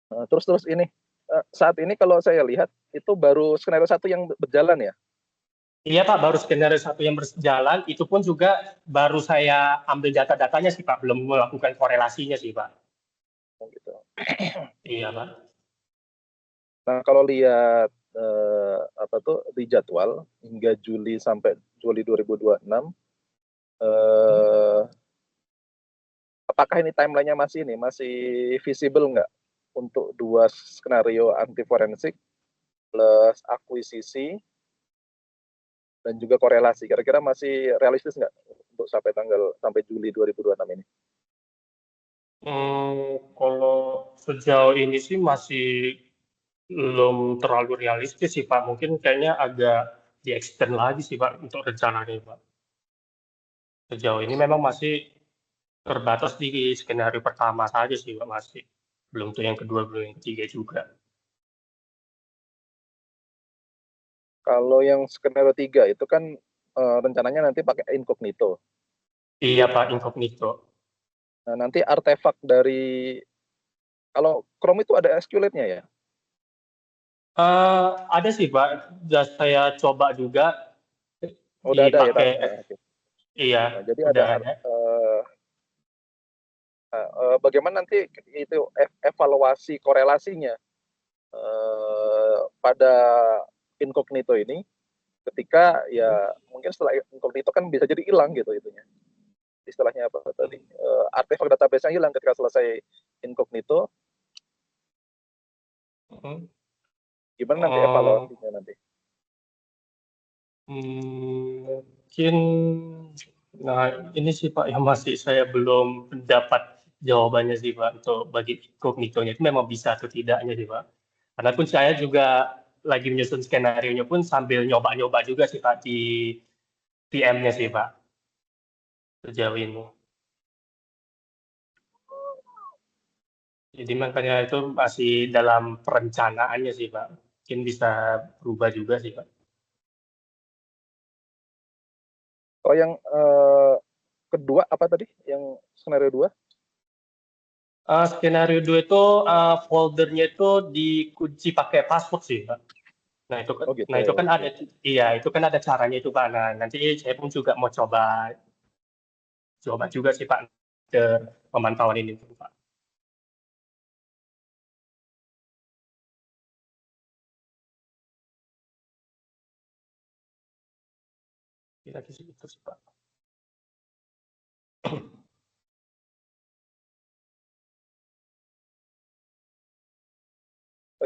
Speaker 4: Nah, terus ini saat ini kalau saya lihat itu baru skenario 1 yang berjalan ya?
Speaker 2: Iya Pak, baru skenario 1 yang berjalan, itu pun juga baru saya ambil data-datanya sih Pak, belum melakukan korelasinya sih Pak.
Speaker 4: Gitu.
Speaker 2: Iya Pak.
Speaker 4: Nah, kalau lihat di jadwal hingga Juli sampai Juli 2026 apakah ini timelinenya masih visible nggak untuk 2 skenario anti forensik plus akuisisi dan juga korelasi, kira-kira masih realistis nggak untuk sampai Juli 2026 ini?
Speaker 2: Kalau sejauh ini sih masih belum terlalu realistis sih Pak, mungkin kayaknya agak di-extend lagi sih Pak untuk rencananya Pak. Sejauh ini memang masih terbatas di skenario pertama saja sih Pak, masih. Belum tuh yang kedua, belum yang ketiga juga.
Speaker 4: Kalau yang skenario 3 itu kan rencananya nanti pakai incognito.
Speaker 2: Iya Pak, incognito.
Speaker 4: Nah, nanti artefak dari kalau Chrome itu ada SQLite-nya ya?
Speaker 2: Ada sih Pak, saya coba juga
Speaker 4: Udah ada ya?
Speaker 2: dipakai.
Speaker 4: Okay.
Speaker 2: Iya,
Speaker 4: Nah, jadi
Speaker 2: udah
Speaker 4: ada
Speaker 2: ada.
Speaker 4: bagaimana nanti itu evaluasi korelasinya pada incognito ini ketika ya mungkin setelah incognito kan bisa jadi hilang gitu itunya. Istilahnya apa tadi? Artefak database-nya hilang ketika selesai incognito. Gimana nanti evaluasinya nanti?
Speaker 2: Mungkin, nah ini sih Pak yang masih saya belum dapat jawabannya sih Pak, untuk bagi incognito-nya itu memang bisa atau tidaknya sih Pak. Karena pun saya juga lagi menyusun skenario-nya pun sambil nyoba-nyoba juga sih Pak di PM-nya sih Pak, sejauh ini. Jadi makanya itu masih dalam perencanaannya sih Pak, mungkin bisa berubah juga sih Pak.
Speaker 4: Oh yang kedua apa tadi? Yang skenario 2?
Speaker 2: Skenario 2 itu foldernya itu dikunci pakai password sih Pak. Nah itu kan,
Speaker 4: Oh gitu.
Speaker 2: nah itu kan ada, iya itu kan ada caranya itu Pak. Nah nanti saya pun juga mau coba juga sih Pak ke pemantauan ini tuh Pak. Kira-kira itu sih Pak.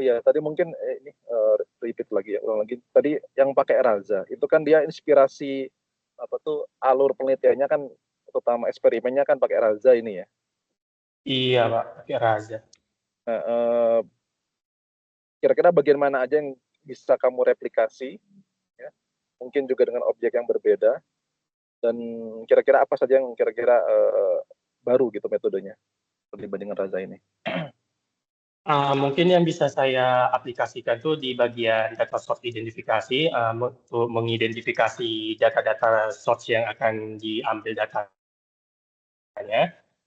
Speaker 4: iya, tadi mungkin ini repeat lagi ya, ulang lagi. Tadi yang pakai Raza, itu kan dia inspirasi apa tuh alur penelitiannya kan, terutama eksperimennya kan pakai Raza ini ya.
Speaker 2: Iya, Pak, pakai Raza.
Speaker 4: Nah, kira-kira bagian mana aja yang bisa kamu replikasi, ya? Mungkin juga dengan objek yang berbeda, dan kira-kira apa saja yang kira-kira baru gitu metodenya dibandingkan Raza ini?
Speaker 2: Mungkin yang bisa saya aplikasikan tuh di bagian data source identifikasi, untuk mengidentifikasi data-data source yang akan diambil datanya,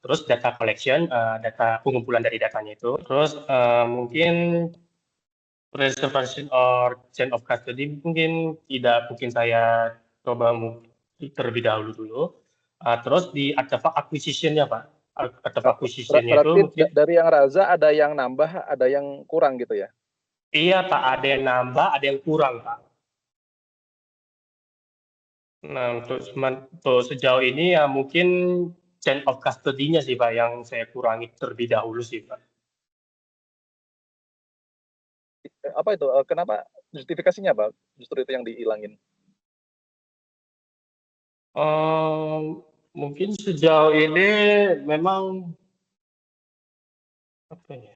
Speaker 2: terus data collection, data pengumpulan dari datanya itu, terus mungkin preservation or chain of custody mungkin tidak mungkin saya coba terlebih dahulu dulu. Terus di artifact acquisition-nya, Pak. Artifact acquisition-nya itu
Speaker 4: Berarti
Speaker 2: mungkin
Speaker 4: dari yang Raza ada yang nambah, ada yang kurang gitu ya?
Speaker 2: iya, Pak, ada yang nambah, ada yang kurang, Pak. Nah, untuk sejauh ini ya mungkin chain of custody-nya sih, Pak, yang saya kurangi terlebih dahulu sih, Pak.
Speaker 4: Apa itu? Kenapa justifikasinya, Pak? Justru itu yang dihilangin.
Speaker 2: Mungkin sejauh ini memang apa ya?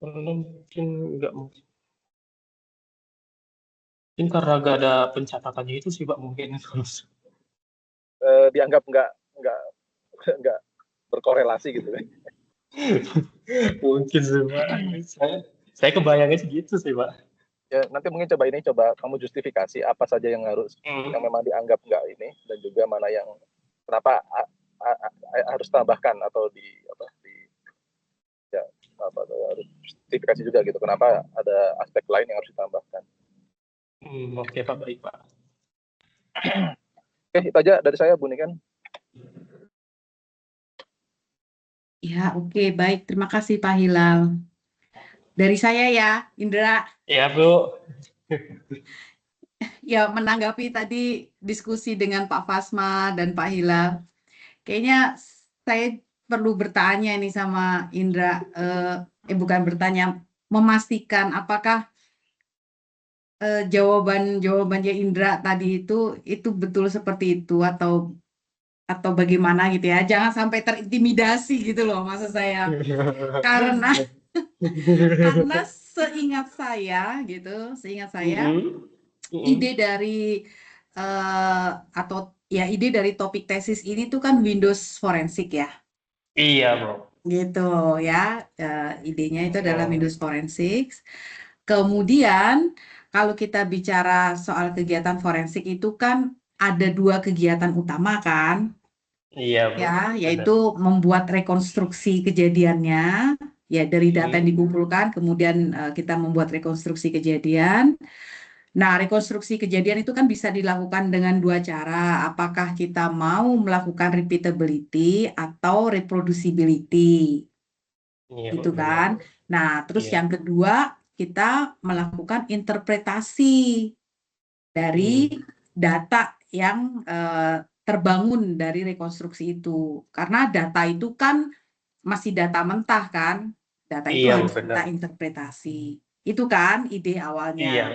Speaker 2: Karena mungkin nggak mungkin karena nggak ada pencatatannya itu sih, Pak, mungkin.
Speaker 4: Dianggap nggak berkorelasi gitu kan?
Speaker 2: Mungkin sih, Pak. Saya kebayangnya segitu sih, Pak.
Speaker 4: Ya, nanti mungkin coba kamu justifikasi apa saja yang yang memang dianggap nggak ini, dan juga mana yang kenapa harus tambahkan atau ya harus justifikasi juga gitu, kenapa ada aspek lain yang harus ditambahkan.
Speaker 2: Oke, Pak, baik, Pak.
Speaker 4: Oke, itu aja dari saya, Bu Niken.
Speaker 1: Ya, oke, baik. Terima kasih Pak Hilal. Dari saya ya, Indra.
Speaker 2: Ya, Bu.
Speaker 1: Ya, menanggapi tadi diskusi dengan Pak Fasma dan Pak Hilal. Kayaknya saya perlu bertanya nih sama Indra. Bukan bertanya, memastikan apakah jawabannya Indra tadi itu betul seperti itu atau bagaimana gitu ya. Jangan sampai terintimidasi gitu loh maksud saya. Karena seingat saya ide dari atau ya ide dari topik tesis ini tuh kan Windows forensik ya.
Speaker 2: Iya, Bu.
Speaker 1: Gitu ya. Idenya itu adalah Windows forensik. Kemudian kalau kita bicara soal kegiatan forensik itu kan ada 2 kegiatan utama kan.
Speaker 2: Iya, Bu.
Speaker 1: Ya, yaitu membuat rekonstruksi kejadiannya, ya dari data yang dikumpulkan, kemudian kita membuat rekonstruksi kejadian. Nah, rekonstruksi kejadian itu kan bisa dilakukan dengan 2 cara. Apakah kita mau melakukan repeatability atau reproducibility,
Speaker 2: Iya,
Speaker 1: gitu
Speaker 2: Bu,
Speaker 1: kan?
Speaker 2: benar.
Speaker 1: Nah, terus
Speaker 2: Iya.
Speaker 1: yang kedua kita melakukan interpretasi dari data yang terbangun dari rekonstruksi itu. Karena data itu kan masih data mentah kan, data itu
Speaker 2: Iya,
Speaker 1: harus
Speaker 2: benar.
Speaker 1: kita interpretasi. Itu kan ide awalnya.
Speaker 2: Iya.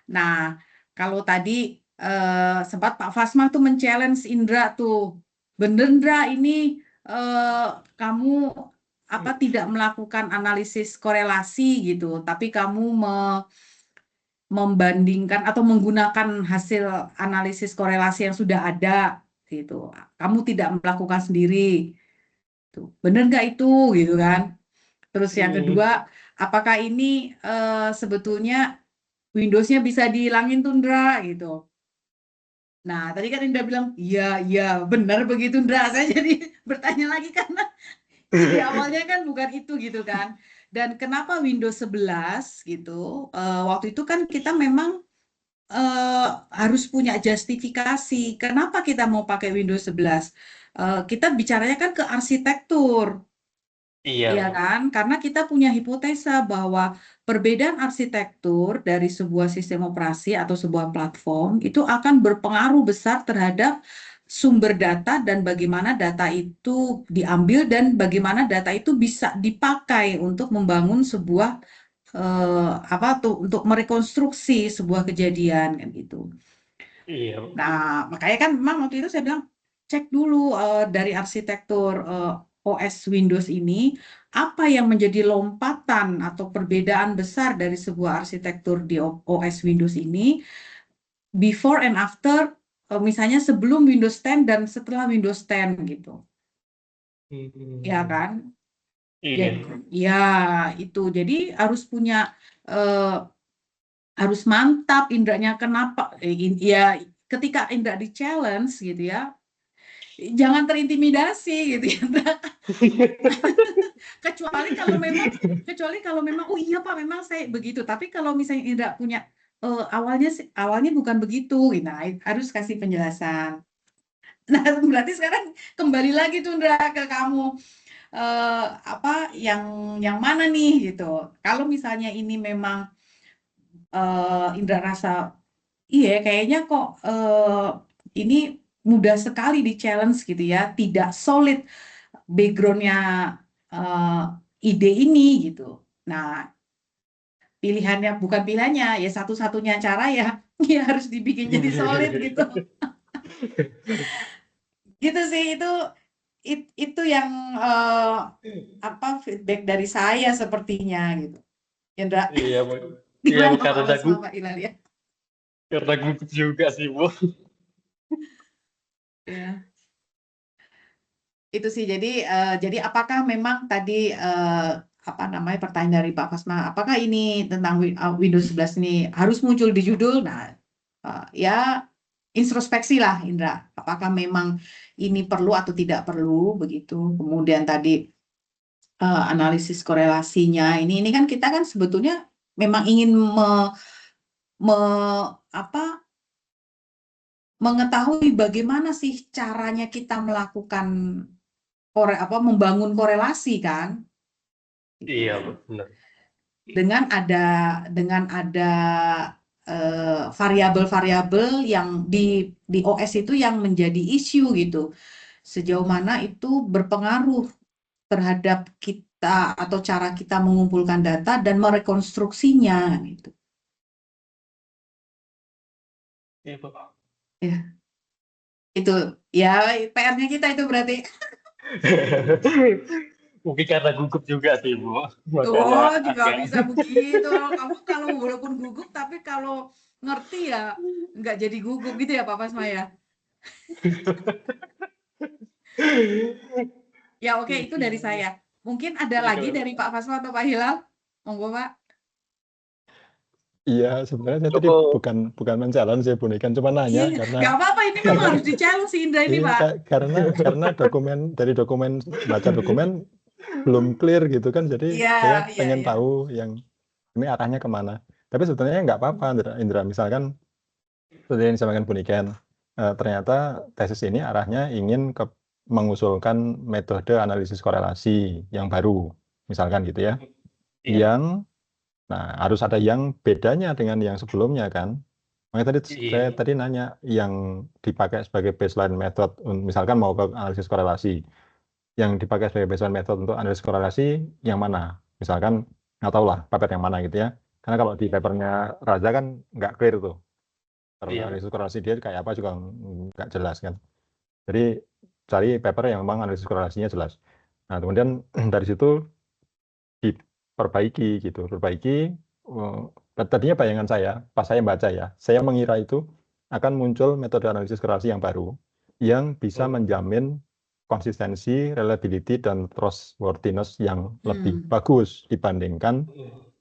Speaker 1: Nah, kalau tadi sempat Pak Fasma tuh men-challenge Indra tuh, bener Indra ini kamu tidak melakukan analisis korelasi gitu, tapi kamu membandingkan atau menggunakan hasil analisis korelasi yang sudah ada gitu. Kamu tidak melakukan sendiri. Tuh, bener nggak itu gitu kan? Terus yang kedua, apakah ini sebetulnya Windows-nya bisa dihilangin tuh Ndra gitu. Nah, tadi kan Indra bilang, iya, benar begitu Ndra. Saya jadi bertanya lagi karena ide awalnya kan bukan itu gitu kan. Dan kenapa Windows 11 gitu, waktu itu kan kita memang harus punya justifikasi. Kenapa kita mau pakai Windows 11? Kita bicaranya kan ke arsitektur.
Speaker 2: Iya,
Speaker 1: Iya
Speaker 2: Bu.
Speaker 1: kan? Karena kita punya hipotesa bahwa perbedaan arsitektur dari sebuah sistem operasi atau sebuah platform itu akan berpengaruh besar terhadap sumber data dan bagaimana data itu diambil dan bagaimana data itu bisa dipakai untuk membangun sebuah untuk merekonstruksi sebuah kejadian kan gitu.
Speaker 2: Iya.
Speaker 1: Nah, makanya kan memang waktu itu saya bilang cek dulu dari arsitektur OS Windows ini apa yang menjadi lompatan atau perbedaan besar dari sebuah arsitektur di OS Windows ini before and after misalnya sebelum Windows 10 dan setelah Windows 10 gitu. Ya kan?
Speaker 2: Iya.
Speaker 1: Ya, itu. Jadi harus punya harus mantap indranya kenapa ya ketika indra di challenge gitu ya. Jangan terintimidasi gitu ya. kecuali kalau memang oh iya Pak memang saya begitu, tapi kalau misalnya Indra punya awalnya bukan begitu, nah harus kasih penjelasan. Nah berarti sekarang kembali lagi tuh Indra ke kamu yang mana nih gitu. Kalau misalnya ini memang Indra rasa iya kayaknya kok ini mudah sekali di challenge gitu ya, tidak solid backgroundnya ide ini gitu. Nah pilihannya bukan pilihannya ya satu-satunya cara ya ya harus dibikin jadi solid gitu. Gitu sih itu yang feedback dari saya sepertinya gitu. Indra,
Speaker 2: Iya, Bu. Iya,
Speaker 1: gimana
Speaker 2: Bu,
Speaker 1: Pak
Speaker 2: karena
Speaker 1: Mas Pak Ilal ya?
Speaker 2: karena gugup juga sih, Bu.
Speaker 1: Ya. Itu sih jadi apakah memang tadi pertanyaan dari Pak Fasma, apakah ini tentang Windows 11 ini harus muncul di judul? Nah, ya introspeksi lah Indra, apakah memang ini perlu atau tidak perlu begitu. Kemudian tadi analisis korelasinya ini kan kita kan sebetulnya memang ingin mengetahui bagaimana sih caranya kita melakukan membangun korelasi kan
Speaker 2: Iya, Bu, benar.
Speaker 1: dengan ada variabel-variabel yang di OS itu yang menjadi isu gitu. Sejauh mana itu berpengaruh terhadap kita atau cara kita mengumpulkan data dan merekonstruksinya gitu.
Speaker 2: Iya, Bu.
Speaker 1: Ya, itu ya PR-nya kita itu berarti.
Speaker 2: Mungkin karena gugup juga sih, Bu.
Speaker 1: Oh,
Speaker 2: Makanya
Speaker 1: juga
Speaker 2: agak
Speaker 1: bisa begitu. Kamu kalau walaupun gugup, tapi kalau ngerti ya nggak jadi gugup gitu ya Pak Fasma ya. Ya oke, itu dari saya. Mungkin ada lagi dari Pak Fasma atau Pak Hilal? Monggo Pak.
Speaker 3: Iya, sebenarnya saya tadi
Speaker 4: Cukup.
Speaker 3: bukan men-challenge ya, Bunikan, cuma nanya
Speaker 1: Iya,
Speaker 3: karena
Speaker 1: nggak apa-apa ini memang harus di-challenge si Indra ini
Speaker 3: iya,
Speaker 1: Pak.
Speaker 3: karena dari dokumen baca dokumen belum clear gitu kan, jadi
Speaker 1: Iya,
Speaker 3: saya
Speaker 1: iya,
Speaker 3: pengen
Speaker 1: iya.
Speaker 3: tahu yang ini arahnya kemana. Tapi sebetulnya nggak apa-apa, Indra. Misalkan seperti yang disampaikan Bunikan, ternyata tesis ini arahnya ingin mengusulkan metode analisis korelasi yang baru, misalkan gitu ya.
Speaker 2: Iya.
Speaker 3: Nah, harus ada yang bedanya dengan yang sebelumnya kan. Makanya saya
Speaker 2: Iya.
Speaker 3: tadi nanya yang dipakai sebagai baseline method, misalkan mau ke analisis korelasi, yang dipakai sebagai baseline method untuk analisis korelasi yang mana? Misalkan nggak tahu lah paper yang mana gitu ya. Karena kalau di papernya Raza kan nggak clear tuh.
Speaker 2: Iya.
Speaker 3: Analisis korelasi dia kayak apa juga nggak jelas kan. Jadi cari paper yang memang analisis korelasinya jelas. Nah, kemudian dari situ diperbaiki gitu, tadinya bayangan saya pas saya baca ya, saya mengira itu akan muncul metode analisis korelasi yang baru yang bisa menjamin konsistensi, reliability, dan trustworthiness yang lebih bagus dibandingkan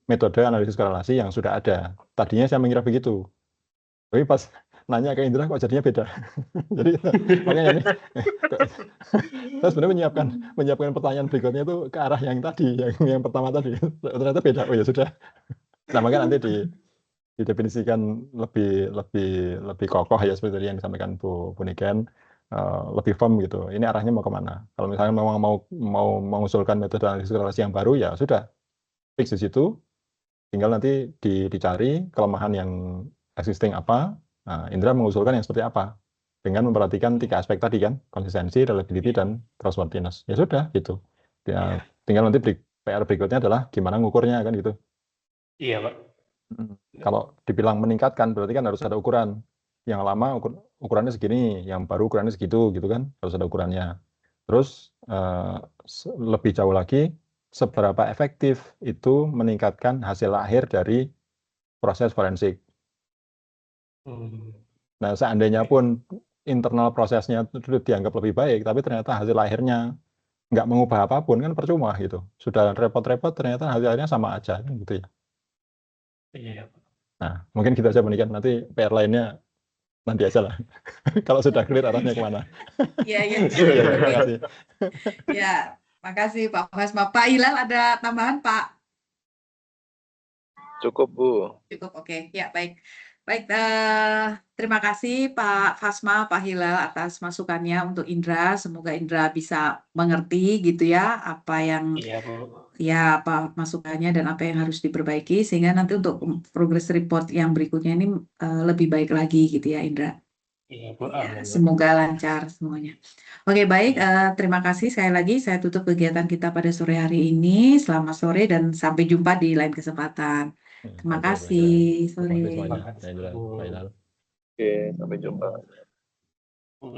Speaker 3: metode analisis korelasi yang sudah ada. Tadinya saya mengira begitu, tapi pas nanya ke Indra kok jadinya beda. Jadi makanya ini saya sebenarnya menyiapkan pertanyaan berikutnya itu ke arah yang tadi, yang pertama tadi. Ternyata beda. Oh ya sudah. Nah, makanya nanti didefinisikan lebih kokoh ya seperti yang disampaikan Bu Niken, lebih firm gitu. Ini arahnya mau kemana? Kalau misalnya memang mau mengusulkan metode analisis korelasi yang baru ya sudah fix di situ. Tinggal nanti dicari kelemahan yang existing apa. Nah, Indra mengusulkan yang seperti apa. dengan memperhatikan 3 aspek tadi kan, konsistensi, reliability, dan trustworthiness. Ya sudah gitu. Ya, tinggal nanti PR berikutnya adalah gimana ngukurnya kan gitu.
Speaker 2: Iya, Pak.
Speaker 3: Kalau dibilang meningkatkan berarti kan harus ada ukuran. Yang lama ukurannya segini, yang baru ukurannya segitu gitu kan, harus ada ukurannya. Terus lebih jauh lagi, seberapa efektif itu meningkatkan hasil akhir dari proses forensik. Nah, seandainya pun internal prosesnya itu dianggap lebih baik, tapi ternyata hasil akhirnya nggak mengubah apapun kan percuma gitu. Sudah repot-repot ternyata hasil akhirnya sama aja kan gitu ya.
Speaker 2: Iya.
Speaker 3: Nah, mungkin kita aja menikah nanti PR lainnya nanti aja lah. Kalau sudah clear arahnya kemana.
Speaker 1: Iya, iya.
Speaker 3: Terima kasih.
Speaker 1: Ya, makasih Pak Fasma. Pak Hilal ada tambahan, Pak?
Speaker 4: Cukup, Bu.
Speaker 1: Cukup, oke. Ya, baik. Baik, terima kasih Pak Fasma, Pak Hilal atas masukannya untuk Indra. Semoga Indra bisa mengerti gitu ya apa yang
Speaker 2: Iya, Bu.
Speaker 1: ya apa masukannya dan apa yang harus diperbaiki sehingga nanti untuk progress report yang berikutnya ini lebih baik lagi gitu ya Indra.
Speaker 2: Iya, Bu.
Speaker 1: Ya,
Speaker 2: Amin, Bu.
Speaker 1: semoga lancar semuanya. Oke, baik. Terima kasih sekali lagi. Saya tutup kegiatan kita pada sore hari ini. Selamat sore dan sampai jumpa di lain kesempatan. Terima kasih. Sore.
Speaker 3: Terima kasih semuanya.
Speaker 2: Bu.
Speaker 4: Oke, sampai jumpa.
Speaker 2: Bu,